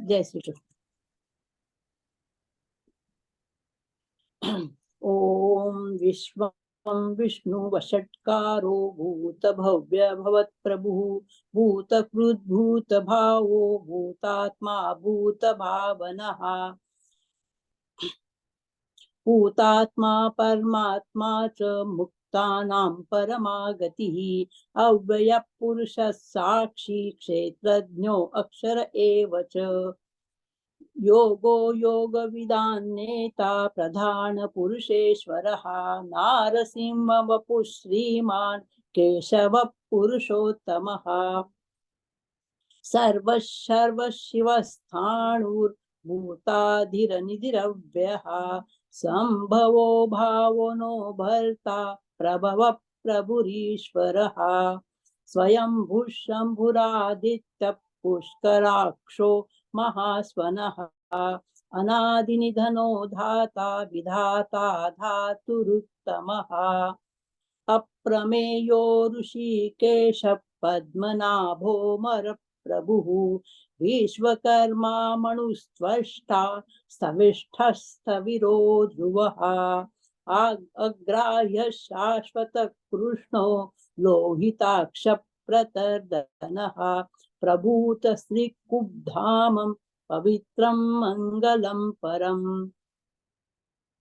जय श्री कृष्ण। ओम विश्वं विष्णुवषट्कारो भूतभव्य भवत्प्रभुः भूतकृद्भूतभावो भूतात्मा भूतभावनः भूतात्मा परमात्मा च मुक्तानां परमागतिः अव्ययः पुरुषः साक्षी क्षेत्रज्ञो अक्षर एव च योगो योगविदान्नेता प्रधान पुरुषेश्वरः नारसिंहवपुः श्रीमान् केशवः पुरुषोत्तमः सर्वशिवस्थाणुर्भूताधिरनिधिरव्यः संभवो भावो नो भर्ता प्रभवः प्रभुरीश्वरः स्वयंभुः शम्भुरादित्य पुष्कराक्षो महास्वनः अनादिनिधनो धाता विधाता धातुरुत्तमः अप्रमेयो ऋषिकेश पद्मनाभो मरप्रभुः विश्वकर्मा मनुस्त्वष्टा स्थविष्ठस्थविरो ध्रुवः अग्राह्य शाश्वत कृष्णो लोहिताक्ष प्रतर्दनः प्रभूत श्रीकुब्धामं पवित्रं मंगलं परम्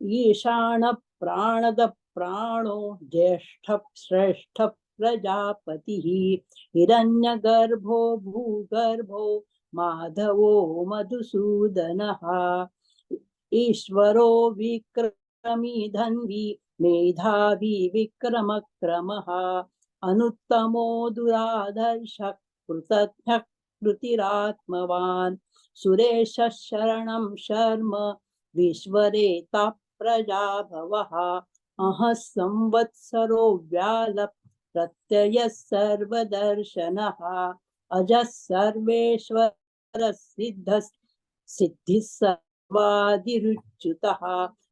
ईशान प्राणद प्राणो ज्येष्ठ श्रेष्ठ प्रजापतिः हिरण्यगर्भो भूगर्भो माधवो मधुसूदनः ईश्वरो विक्रमी धन्वी मेधावी विक्रमक्रमः अनुत्तमो दुराधर्ष कृतज्ञ कृतिरात्मवान् सुरेश शरणं शर्म विश्वरेता प्रजाभवः अहः संवत्सरो व्याल प्रत्ययः सर्वदर्शनः अजः सर्वेश्वर सिद्धः सिद्धिः सर्वादिरुच्युतः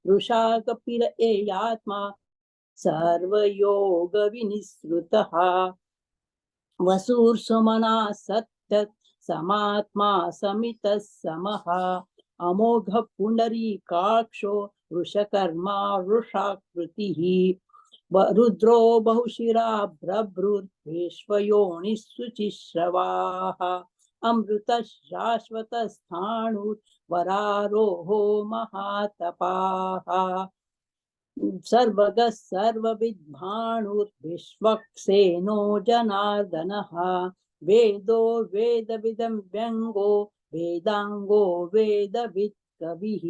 रुषा कपिल एयात्मा सर्वयोग विनिसृतः वसुर्सुमना सत्य समात्मा समितः समः अमोघ पुंडरीकाक्षो वृषकर्मा वृषाकृतिः रुद्रो बहुशिरा भ्रभृद्विश्वयोनिः शुचिश्रवाः अमृत शाश्वत स्थाणुर्वरारोहो महातपाः सर्वगः सर्वविद्भाणुर्विश्वक्सेनो जनार्दनः वेदो वेदविदं व्यङ्गो वेदांगो वेदवित् कविः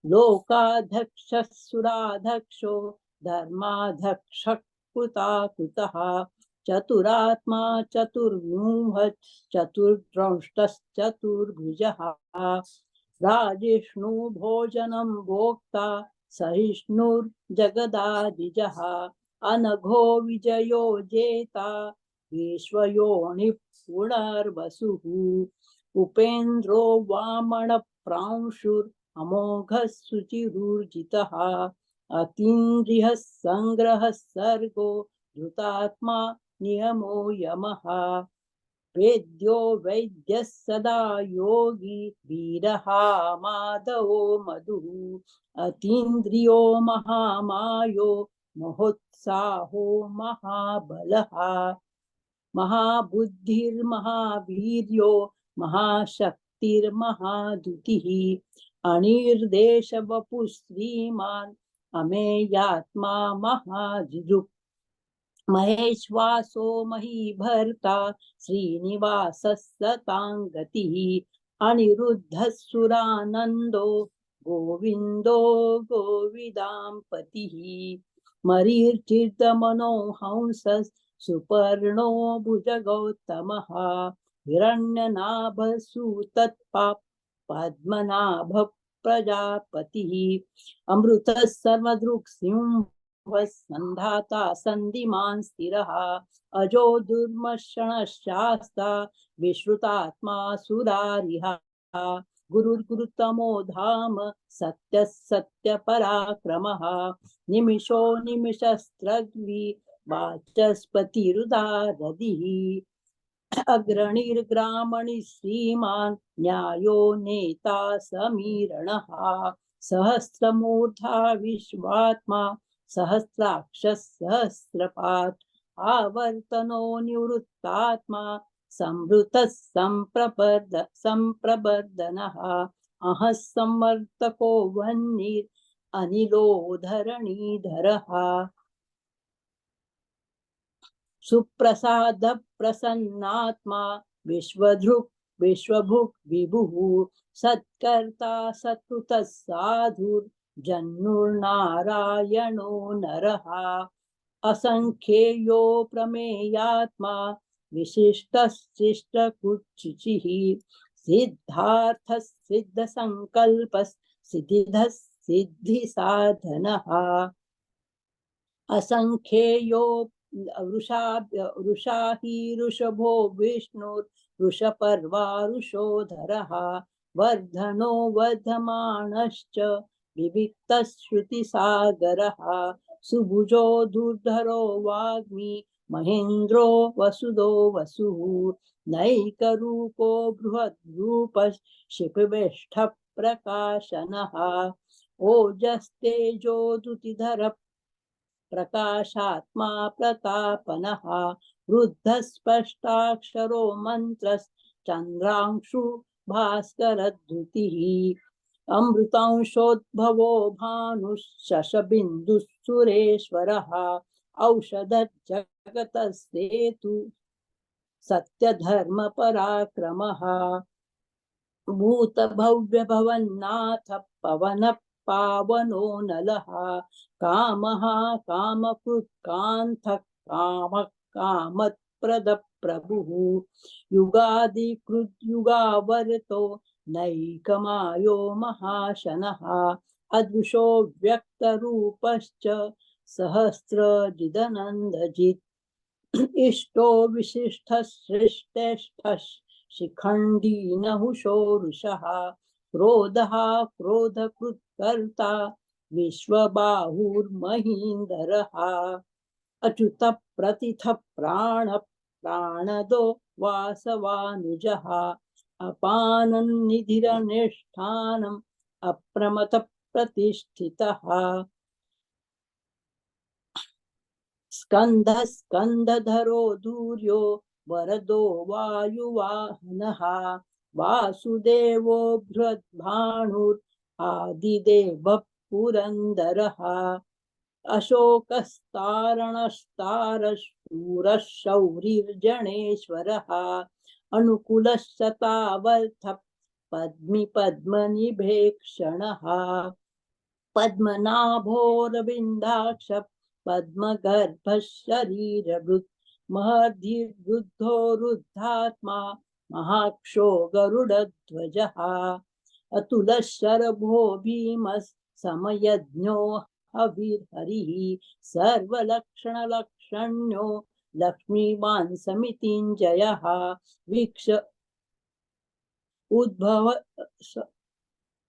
लोकाध्यक्षः सुराध्यक्षो धर्माध्यक्षः कृताकृतः चतुरात्मा चतुर्व्यूह चतुर्द्रष्टश्चतुर्भुजः राजिष्णु भोजनं भोक्ता सहिष्णुर्जगदादिजः अनघो विजयो जेता विश्वयोनिः पुनर्वसुः उपेन्द्रो वामन प्रांशुर अमोघः शुचिरुर्जितः अतीन्द्रियः संग्रहः सर्गो धृतात्मा नियमो यमः वेद्यो वैद्यः सदा योगी वीरः माधवो मधुः अतीन्द्रियो महामायो महोत्साहो महाबलः महाबुद्धिर्महावीर्यो महाशक्तिर्महाद्युतिः अनिर्देशवपुः श्रीमान् अमेयात्मा महाजिजुः महेश्वासो महीभर्ता श्रीनिवासः सताङ्गतिः अनिरुद्धः सुरानन्दो गोविन्दो गोविदाम्पतिः मरीचिर्दमनोहंसः सुपर्णो भुजगौतमः हिरण्यनाभसूतत्पा पद्मनाभ प्रजापतिः अमृतः सर्वदृक्सिंह संधाता संधिमान् स्थिरः अजो दुर्मर्षणशास्ता विश्रुतात्मा सुरारिः गुरुर्गुरुतमो धाम सत्य सत्य पराक्रमः निमिषो निमिषस्त्रग्वी वाचस्पतिरुदारधिः अग्रणीर्ग्रामणि श्रीमान् न्यायो नेता समीरणः सहस्रमूर्धा विश्वात्मा सहस्राक्षः सहस्रपात् आवर्तनो निवृत्तात्मा संवृतः संप्रबर्धनः अहः संवर्तको वह्निर् अनिलो धरणीधरः सुप्रसाद प्रसन्नात्मा विश्वधृक् विश्वभुक् विभुः सत्कर्ता सत्कृतः साधुर्जन्युर्नारायणो नरः असंख्येयो प्रमेयात्मा विशिष्टशिष्टकुचिः सिद्धार्थः सिद्धसंकल्पः सिद्धिदः सिद्धिसाधनः असंख्येयो वृषा हि ऋषभो विष्णुर्वृषपर्वा वृषोधरः वर्धनो वर्धमानश्च विविक्तः श्रुतिसागरः सुभुजो दुर्धरो वाग्मी महेन्द्रो वसुदो वसुः नैकरूपो बृहद्रूपः क्षिपविष्ठः प्रकाशनः ओजस्तेजो द्युतिधर प्रकाशात्मा प्रतापनः वृद्धस्पष्टाक्षरो मन्त्रश्चन्द्रांशु भास्करद्युतिः अमृतांशोद्भवो भानुः सुरेश्वरः औषधजगतस्तेतु सत्यधर्मपराक्रमः भूतभव्यभवन्नाथ पवनः पावनो नलः कामः कामकृत्कान्थः कामः कामप्रदप्रभुः युगादिकृद्युगावर्तो नैकमायो महाशनः अदृशो व्यक्तरूपश्च सहस्रजिदनन्दजित् इष्टो विशिष्टः श्रेष्ठः शिखण्डी नहुषो रुषः क्रोधः क्रोधकृत्कर्ता विश्वबाहुर्महीन्दरः अच्युत प्रतिथ प्राणदो वासवानुजः अपानन्निधिरनिष्ठानम् अप्रमत प्रतिष्ठितः स्कंधः स्कंधधरो दूर्यो वरदो वायुवाहनः वासुदेवो बृहद्भानुर् आदिदेवः पुरन्दरः अशोकस्तारणस्तारशूरः शौरिर्जनेश्वरः अनुकूलः शतावर्थः पद्मनिभेक्षणः पद्मनाभोरविन्दाक्ष पद्मगर्भः शरीरभृत् महर्धिर्वृद्धो रुद्धात्मा महाक्षो गरुडध्वजः अतुलः शरभो भीमः समयज्ञो हविर्हरिः सर्वलक्षणलक्षण्यो लक्ष्मीवान् समितिञ्जयः वीक्ष उद्भव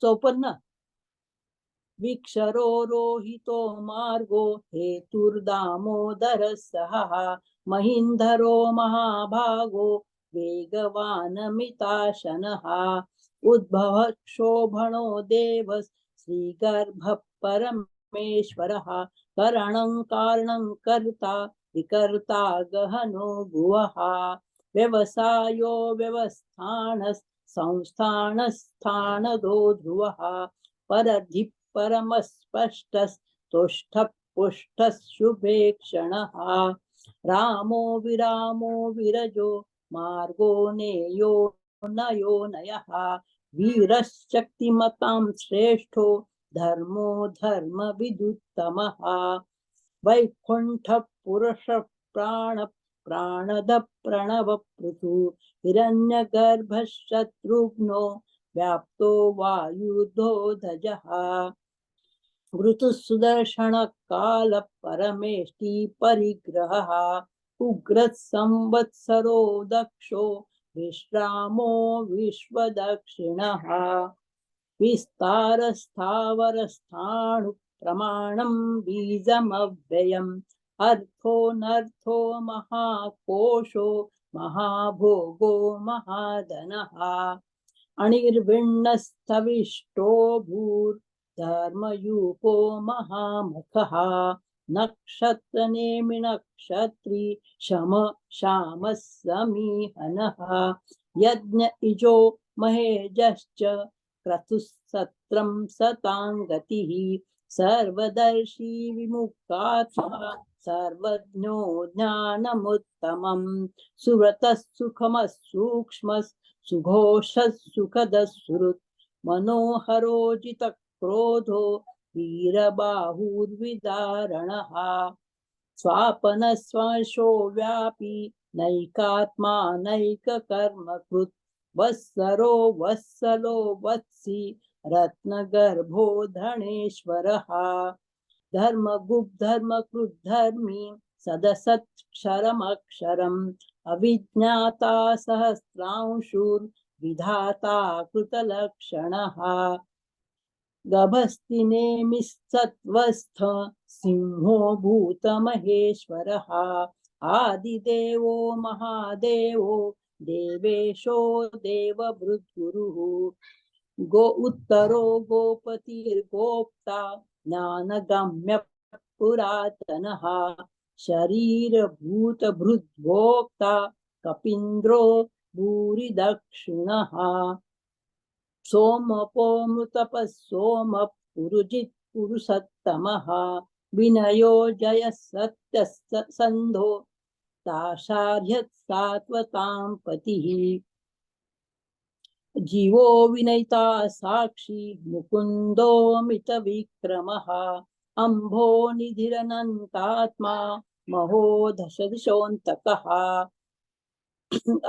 54 विक्षरो रोहितो मार्गो हेतुर्दामोदरः सहः महीन्धरो महाभागो वेगवानमिताशनः उद्भवः क्षोभणो देवः श्रीगर्भः परमेश्वरः करणं कारणं कर्ता विकर्ता गहनो भुवः व्यवसायो व्यवस्थानः संस्थानस्थानदो ध्रुवः परधि परमस्पष्टस्तुष्टः पुष्टः शुभेक्षणः रामो विरामो विरजो मार्गो नेयो नयो नयः वीरश्चक्तिमतां श्रेष्ठो धर्मो धर्मविदुत्तमः वैकुण्ठः पुरुषः प्राणद प्रणव पृथु हिरण्यगर्भः शत्रुघ्नो व्याप्तो वायुधोधजः ऋतुः सुदर्शन काल परमेष्टि परिग्रहः उग्रः संवत्सरो दक्षो विश्रामो विश्वदक्षिणः विस्तारस्थावरस्थाणु प्रमाणं बीजमव्ययम् अर्थो नर्थो महाकोशो महाभोगो महाधनः अनिर्विण्णस्तविष्टो भूर्धर्मयूपो महामखः नक्षत्रनेमि नक्षत्री शम श्यामः समीहनः यज्ञ इजो महेजश्च क्रतुसत्रं सताङ्गतिः सर्वदर्शी विमुक्तात्मा सर्वज्ञो ज्ञानमुत्तमम् सुव्रतः सुखमसूक्ष्मः सुघोषः सुखदः सुहृत् मनोहरोजितक्रोधो वीरबाहुर्विदारणः स्वापनस्वशो व्यापी नैकात्मा नैककर्मकृत् वत्सरो वत्सलो वत्सी रत्नगर्भो धनेश्वरः धर्मकृद्धर्मी सदसत्क्षरमक्षरम् अविज्ञाता सहस्रांशुर्विधाता कृतलक्षणः गभस्तिनेमिसत्त्वस्थ सिंहो भूतमहेश्वरः आदिदेवो महादेवो देवेशो देवभृद्गुरुः गो उत्तरो गोपतिर्गोप्ता ज्ञानगम्य पुरातनः शरीरभूतभृद्भोक्ता कपीन्द्रो भूरिदक्षिणः सोमपोमृतपः सोम पुरुजित् पुरुषत्तमः विनयो जयः सत्यः सन्धो दाशार्यत् सात्वतां पतिः जीवो विनयिता साक्षी मुकुन्दोमित विक्रमः अम्भो निधिरनन्तात्मा महोदशदिशोऽन्तकः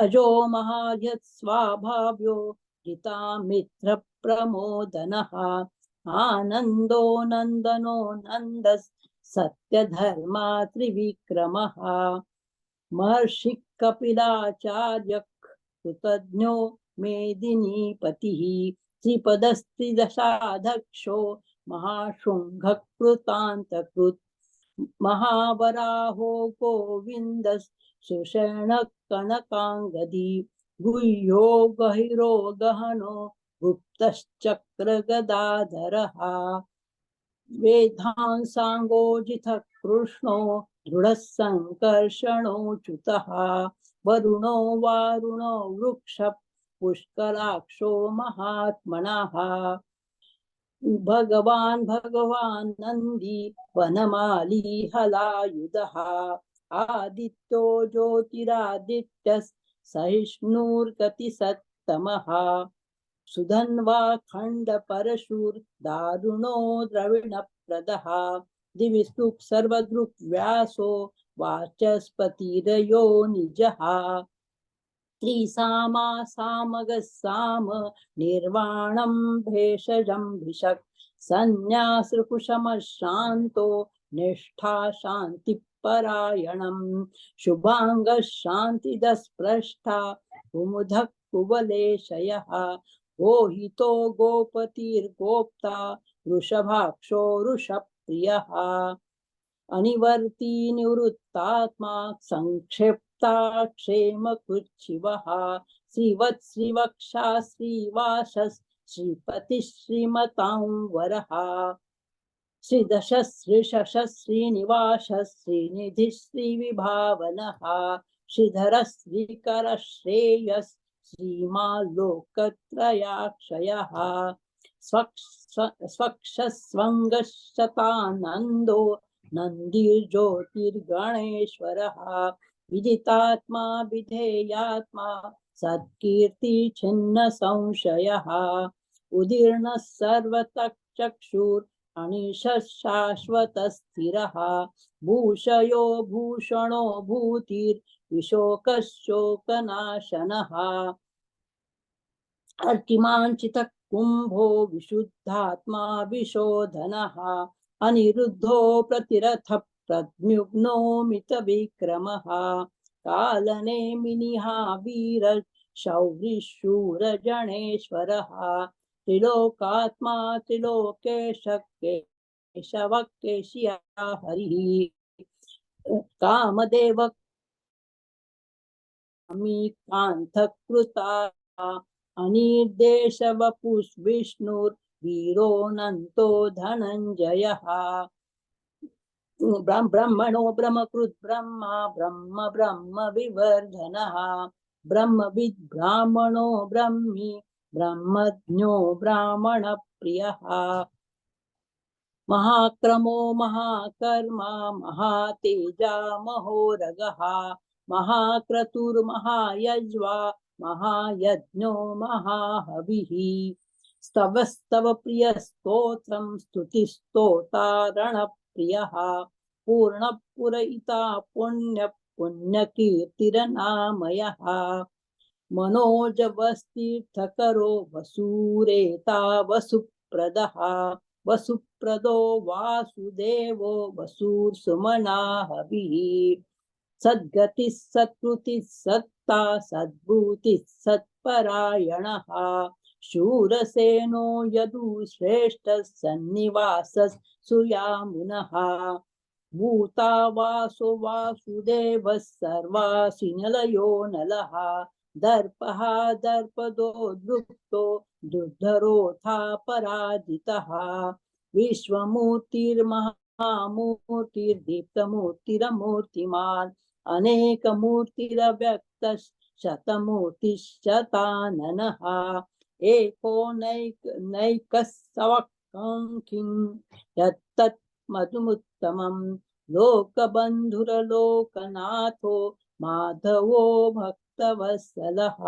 अजो महायत् स्वाभाव्यो जिता मित्र प्रमोदनः आनन्दो नन्दनो नन्दस् सत्यधर्मा त्रिविक्रमः महर्षि कपिलाचार्य कृतज्ञो मेदिनीपतिः त्रिपदस्त्रिदशाध्यक्षो महाशृङ्गकृतान्तकृत् महावराहो गोविन्दः सुषेणः कनकाङ्गदी गुह्यो गहिरो गहनो गुप्तश्चक्रगदाधरः वेदांसाङ्गोजितः कृष्णो दृढः सङ्कर्षणोच्युतः वरुणो वारुणो वृक्ष पुष्कराक्षो महात्मनः भगवान् नन्दी वनमाली हलायुधः आदित्यो ज्योतिरादित्यः सहिष्णुर्गतिसत्तमः सुधन्वा खण्डपरशुर्दारुणो द्रविणप्रदः दिवि सर्वदृक् व्यासो वाचस्पतिरयो निजः त्रिसामा सामगः साम निर्वाणं भेषजं भिषक् सन्न्यासृकुशमः शान्तो निष्ठा शान्तिपरायणं शुभाङ्गः शान्तिदः स्पृष्टा कुमुदः कुवलेशयः गोहितो गोपतिर्गोप्ता वृषभाक्षो वृषप्रियः अनिवर्ती निवृत्तात्मा संक्षिप्ता क्षेमकृच्छिवः श्रीवत्श्रीवक्षा श्रीवासः श्रीपतिः श्रीमतां वरः श्रीदशः श्रीशशः श्रीनिवासः श्रीनिधिः श्रीविभावनः श्रीधरः श्रीकरः श्रेयः श्रीमाल्लोकत्रयाक्षयः स्वक्षस्वङ्गशतानन्दो नन्दिर्ज्योतिर्गणेश्वरः विदितात्मा विधेयात्मा सत्कीर्ति छिन्न संशयः उदीर्णः सर्वतः चक्षुर् अनिशः शाश्वतः स्थिरः भूषयो भूषणो भूतिर्विशोकः शोकनाशनः अर्तिमाञ्चितः कुम्भो विशुद्धात्मा विशोधनः अनिरुद्धो प्रतिरथ प्रद्युम्नो मितविक्रमः कालनेमिनिः वीर शौरिशूरजनेश्वरः त्रिलोकात्मा त्रिलोकेश केशवः केशिया हरिः कामदेव कांथकृता अनिर्देशवपुष्विष्णुर्वीरोऽनन्तो धनञ्जयः ब्रह्मणो ब्रह्मकृत् ब्रह्मा ब्रह्म ब्रह्म विवर्धनः ब्रह्मविद् ब्राह्मणो ब्रह्मी ब्रह्मज्ञो ब्राह्मण प्रियः महाक्रमो महाकर्मा महातेजा महोरगः महाक्रतुर्महायज्वा महायज्ञो महाहविः स्तवस्तव प्रियस्तोत्रं स्तुतिस्तोतारणप्रियः पूर्णपुरयिता पुण्यकीर्तिरनामयः मनोजवस्तीर्थकरो वसूरेता वसुप्रदः वसुप्रदो वासुदेवो वसूर्सुमनाहविः सद्गतिः सत्कृतिः सत्ता सद्भूतिः सत्परायणः शूरसेनो यदुश्रेष्ठः सन्निवासः सुयामुनः भूतावासो वासुदेवः सर्वासिनिलयो नलः दर्पः दर्पदो दृप्तो दुर्धरोऽथा पराजितः विश्वमूर्तिर्महामूर्तिर्दीप्तमूर्तिरमूर्तिमान् अनेकमूर्तिरव्यक्तः शतमूर्तिश्शताननः एको नैकः सवक्खं यत्तत् मधुमुत्तमं लोकबन्धुरलोकनाथो माधवो भक्तवत्सलः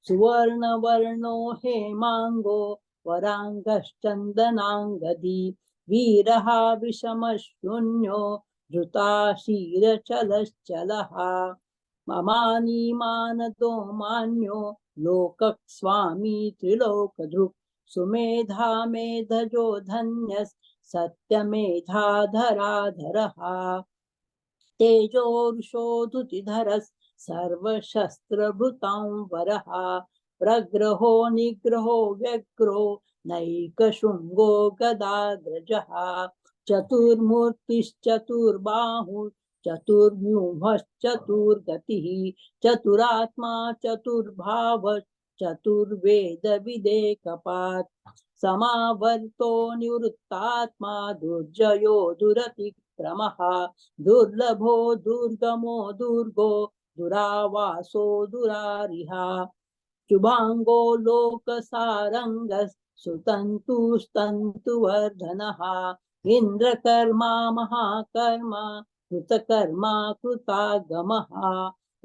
सुवर्णवर्णो हेमांगो वरांगश्चन्दनांगदी वीरः विषमशून्यो धृताशीरचलश्चलः ममानीमानदो मान्यो लोकस्वामी त्रिलोकधृक् सुमेधा मेधजो धन्यः सत्यमेधाधराधरः तेजोरुषोधुतिधरः सर्वशस्त्रभृतां वरः प्रग्रहो निग्रहो व्यग्रो नैकशृङ्गो गदाग्रजः चतुर्मूर्तिश्चतुर्बाहुः चतुर्व्यूहश्चतुर्गतिः चतुरात्मा चतुर्भावः चतुर्वेदविदेकपात् समावर्तो निवृत्तात्मा दुर्जयो दुरतिक्रमः दुर्लभो दुर्गमो दुर्गो दुरावासो दुरारिः शुभांगो लोकसारंगः सुतन्तुस्तन्तुवर्धनः इन्द्रकर्मा महाकर्मा कृतकर्मा कृतागमः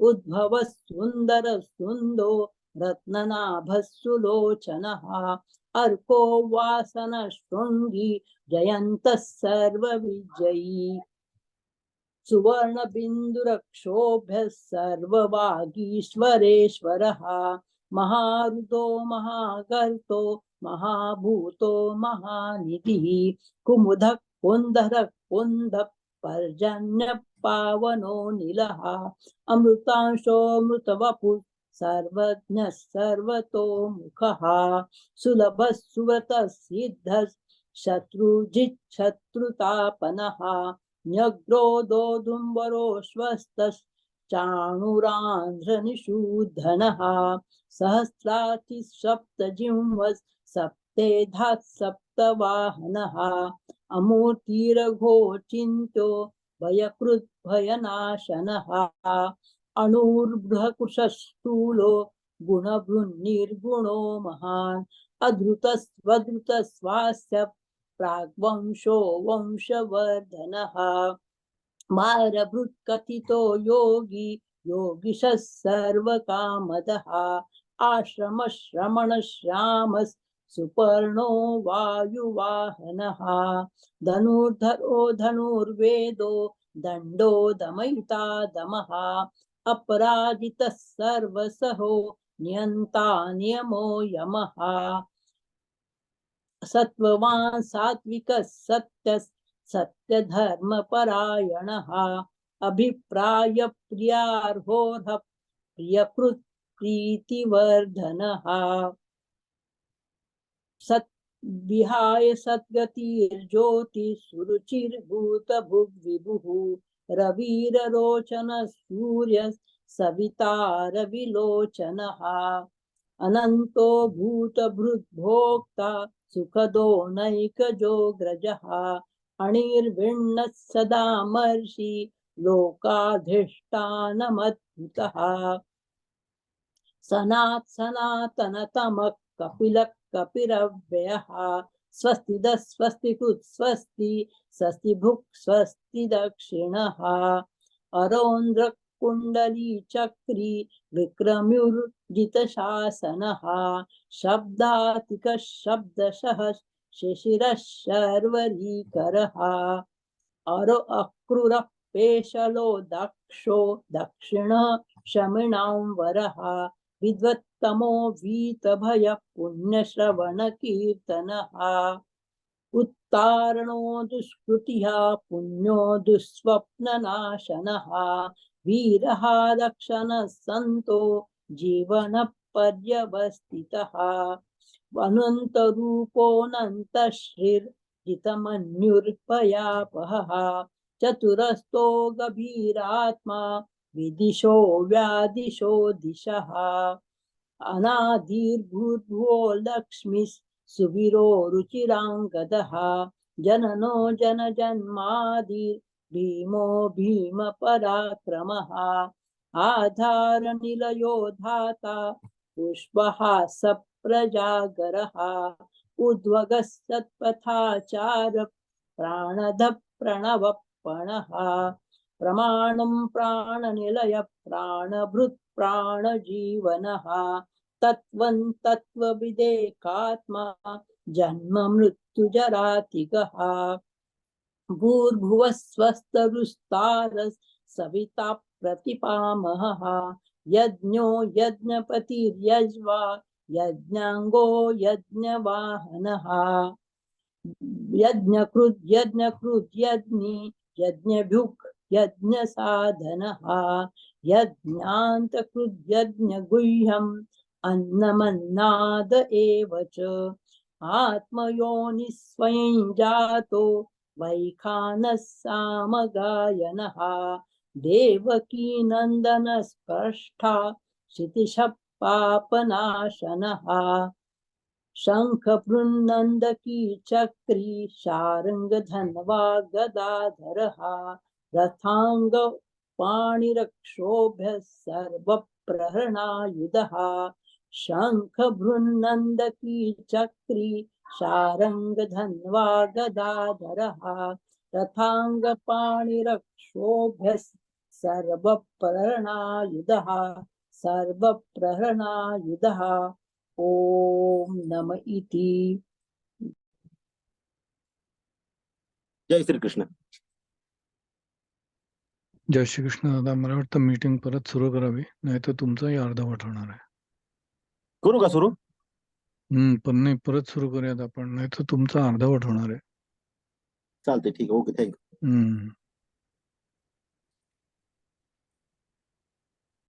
उद्भवः सुन्दरः सुन्दो रत्ननाभः सुलोचनः अर्को वासनशृङ्गी जयन्तः सर्वविजयी सुवर्णबिन्दुरक्षोभ्यः सर्ववागीश्वरेश्वरः महारुदो महागर्तो महाभूतो महानिधिः कुमुदः कुन्धरः कुन्धः पर्जन्यः पावनो नीलः अमृतांशो मृतवपुः सर्वज्ञः सर्वतोमुखः सुलभः सुव्रतः सिद्धः शत्रुजित् शत्रुतापनः न्यग्रोदोदुम्बरो श्वस्तश्चाणुरान्ध्रनिषूद्धनः सहस्रातिसप्तजिह्वः सप्तेधाः सप्तवाहनः अमूर्तिरघोचिन्त्यो भयकृद्भयनाशनः अणुर्बृहकुशस्थूलो गुणभृन्निर्गुणो महान् अधृतस्वधृतस्वास्य प्राग्वंशो वंशवर्धनः मारभृत्कथितो योगी योगिशः सर्वकामदः आश्रमश्रमणश्रामः सुपर्णो वायुवाहनः धनुर्धरो धनुर्वेदो दण्डो दमयिता दमः अपराजितः सर्वसहो नियन्ता नियमो यमः सत्ववान् सात्विकः सत्यः सत्यधर्मपरायणः अभिप्राय प्रियार्होर्ह प्रियकृत् प्रीतिवर्धनः सत् विहाय सद्गतिर्ज्योति सुरुचिर्भूतभुग्विभुः रविररोचन सूर्य सवितारविलोचनः अनन्तो भूतभृद्भोक्ता सुखदो नैकजोऽग्रजः अणिर्विण्णः सदा मर्षि लोकाधिष्ठानमद्भुतः सनातनतमः कपिलः कपिरव्ययः स्वस्तिदः स्वस्तिकृत् स्वस्ति स्वस्तिभुक् स्वस्ति दक्षिणः अरोन्द्र कुण्डली चक्री विक्रम्युर्जितशासनः शब्दातिकः शब्दशः शिशिरः शर्वरीकरः अरो अक्रूरः पेशलो दक्षो दक्षिण शमिनां वरः विद्वत्तमो वीतभय पुण्यश्रवण कीर्तनः उत्तारणो दुष्कृतिः पुण्यो दुःस्वप्ननाशनः वीरः दक्षिणः सन्तो जीवन पर्यवस्थितः अनन्तरूपोऽनन्तश्रीर्जितमन्युर्भयापहः चतुरस्तो गभीरात्मा विदिशो व्यादिशो दिशः अनादिर्भूर्भुवो लक्ष्मी सुवीरो रुचिराङ्गदः जननो जनजन्मादिर्भीमो भीमपराक्रमः आधारनिलयो धाता पुष्पः सप्रजागरः उद्वगः सत्पथाचार प्राणद प्रणवपणः प्रमाणं प्राणनिलय प्राणभृत् प्राणजीवनः तत्त्वं तत्त्वविदेकात्मा जन्म मृत्युजरातिगः भूर्भुवः स्वस्तरुस्तारः सविता प्रतिपामहः यज्ञो यज्ञपतिर्यज्वा यज्ञाङ्गो यज्ञवाहनः यज्ञकृत् यज्ञी यज्ञभुक् यज्ञसाधनः यज्ञान्तकृत् यज्ञगुह्यम् अन्नमन्नाद एव च आत्मयोनिः स्वयं जातो वैखानः सामगायनः देवकी नन्दनस्पृष्टा क्षितिशः पापनाशनः शङ्खभृन्नन्दकी चक्री शार्ङ्गधन्वा गदाधरः रथाङ्ग पाणिरक्षोभ्यः सर्वप्रहरणायुधः शङ्खभृन्नन्दकी चक्री शार्ङ्गधन्वा गदाधरः रथाङ्ग पाणिरक्षोभ्यः सर्वप्रहरणायुधः ओम नम इति। जय श्री कृष्ण. जय श्री कृष्ण. दादा मला वाटतं मीटिंग परत सुरू करावी, नाही तर तुमचाही अर्धवट होणार आहे. करू का सुरू? पण नाही, परत सुरू करूयात आपण, नाही तर तुमचा अर्धवट होणार आहे. चालते, ठीक आहे. Okay, thank you.